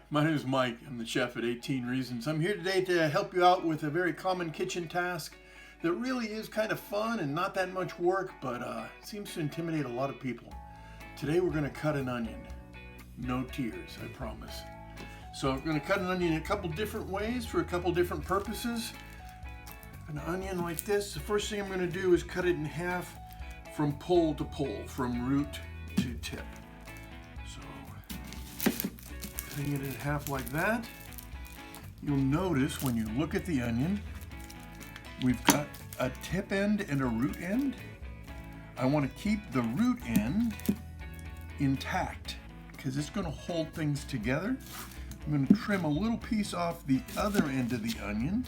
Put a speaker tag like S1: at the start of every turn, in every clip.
S1: My name is Mike. I'm the chef at 18 Reasons. I'm here today to help you out with a very common kitchen task that really is kind of fun and not that much work, but seems to intimidate a lot of people. Today we're going to cut an onion. No tears, I promise. So we're going to cut an onion in a couple different ways for a couple different purposes. An onion like this, the first thing I'm going to do is cut it in half from pole to pole, from root to tip. So cutting it in half like that. You'll notice when you look at the onion, we've got a tip end and a root end. I want to keep the root end intact because it's going to hold things together. I'm going to trim a little piece off the other end of the onion,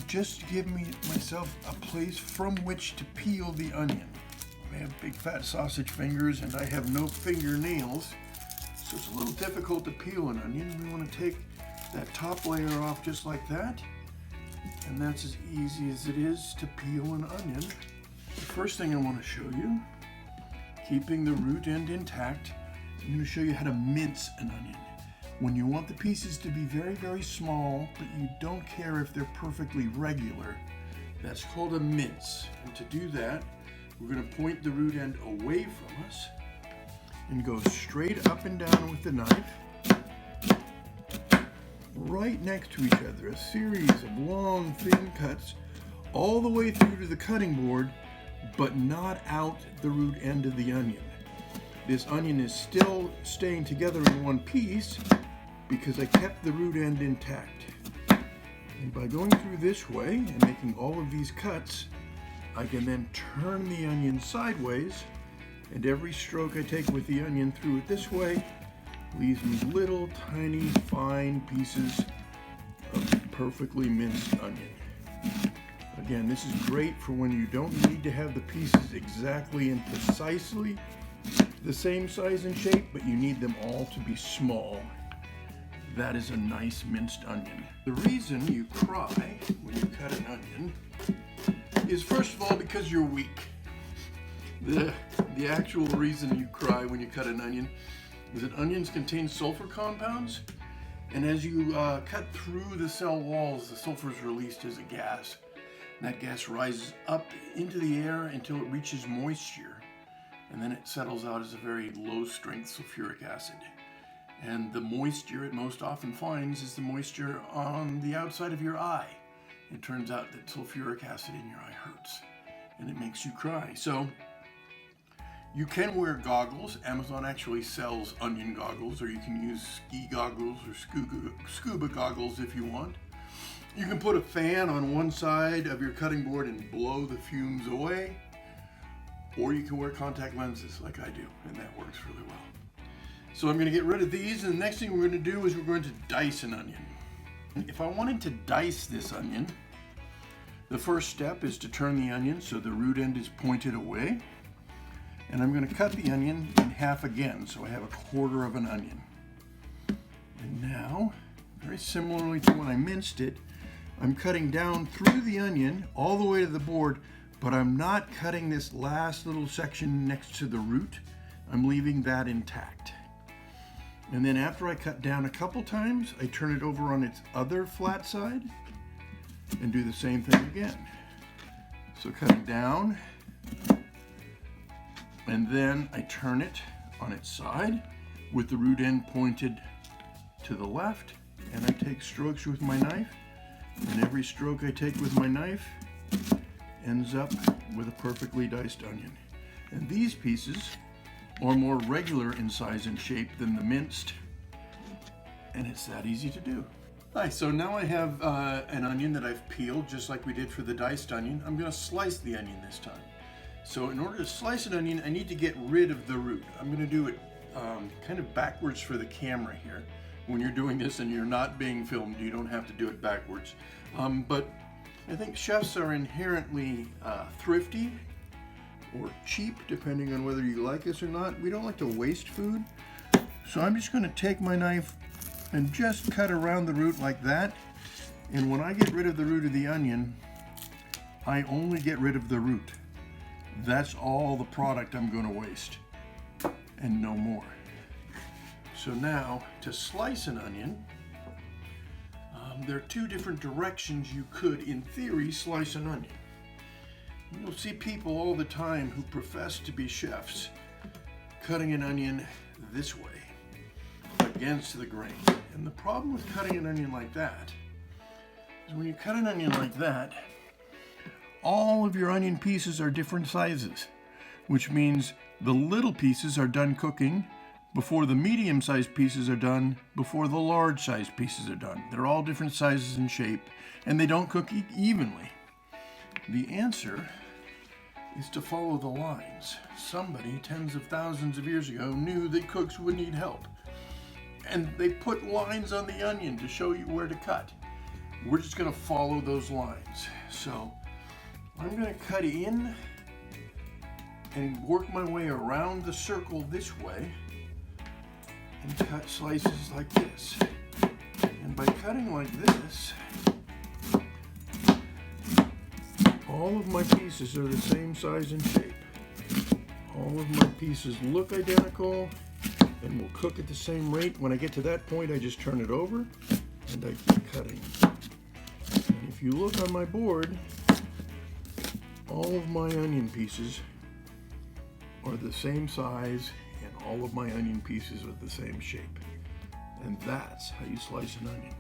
S1: just to give myself a place from which to peel the onion. I have big fat sausage fingers and I have no fingernails, so it's a little difficult to peel an onion. We want to take that top layer off just like that, and that's as easy as it is to peel an onion. The first thing I want to show you, keeping the root end intact, I'm going to show you how to mince an onion. When you want the pieces to be very, very small, but you don't care if they're perfectly regular, that's called a mince. And to do that, we're going to point the root end away from us and go straight up and down with the knife, right next to each other, a series of long, thin cuts all the way through to the cutting board, but not out the root end of the onion. This onion is still staying together in one piece because I kept the root end intact. And by going through this way and making all of these cuts, I can then turn the onion sideways, and every stroke I take with the onion through it this way leaves me little tiny fine pieces of perfectly minced onion. Again, this is great for when you don't need to have the pieces exactly and precisely the same size and shape, but you need them all to be small. That is a nice minced onion. The reason you cry when you cut an onion is, first of all, because you're weak. The actual reason you cry when you cut an onion is that onions contain sulfur compounds, and as you cut through the cell walls, the sulfur is released as a gas. And that gas rises up into the air until it reaches moisture, and then it settles out as a very low strength sulfuric acid. And the moisture it most often finds is the moisture on the outside of your eye. It turns out that sulfuric acid in your eye hurts and it makes you cry. So you can wear goggles. Amazon actually sells onion goggles, or you can use ski goggles or scuba goggles if you want. You can put a fan on one side of your cutting board and blow the fumes away, or you can wear contact lenses like I do, and that works really well. So I'm going to get rid of these, and the next thing we're going to do is we're going to dice an onion. If I wanted to dice this onion, the first step is to turn the onion so the root end is pointed away, and I'm going to cut the onion in half again, so I have a quarter of an onion. And now, very similarly to when I minced it, I'm cutting down through the onion all the way to the board, but I'm not cutting this last little section next to the root. I'm leaving that intact. And then after I cut down a couple times, I turn it over on its other flat side and do the same thing again. So cutting down, and then I turn it on its side with the root end pointed to the left, and I take strokes with my knife, and every stroke I take with my knife ends up with a perfectly diced onion. And these pieces are more regular in size and shape than the minced, and it's that easy to do. Hi, so now I have an onion that I've peeled just like we did for the diced onion. I'm going to slice the onion this time. So in order to slice an onion, I need to get rid of the root. I'm going to do it kind of backwards for the camera here. When you're doing this and you're not being filmed, you don't have to do it backwards. But I think chefs are inherently thrifty or cheap, depending on whether you like this or not. We don't like to waste food. So I'm just going to take my knife and just cut around the root like that. And when I get rid of the root of the onion, I only get rid of the root. That's all the product I'm going to waste, and no more. So now, to slice an onion, there are two different directions you could, in theory, slice an onion. You'll see people all the time who profess to be chefs cutting an onion this way, against the grain. And the problem with cutting an onion like that is when you cut an onion like that, all of your onion pieces are different sizes, which means the little pieces are done cooking before the medium-sized pieces are done, before the large-sized pieces are done. They're all different sizes and shape, and they don't cook evenly. The answer is to follow the lines. Somebody tens of thousands of years ago knew that cooks would need help, and they put lines on the onion to show you where to cut. We're just going to follow those lines. So I'm going to cut in and work my way around the circle this way and cut slices like this. And by cutting like this, all of my pieces are the same size and shape. All of my pieces look identical and will cook at the same rate. When I get to that point, I just turn it over and I keep cutting. And if you look on my board, all of my onion pieces are the same size and all of my onion pieces are the same shape. And that's how you slice an onion.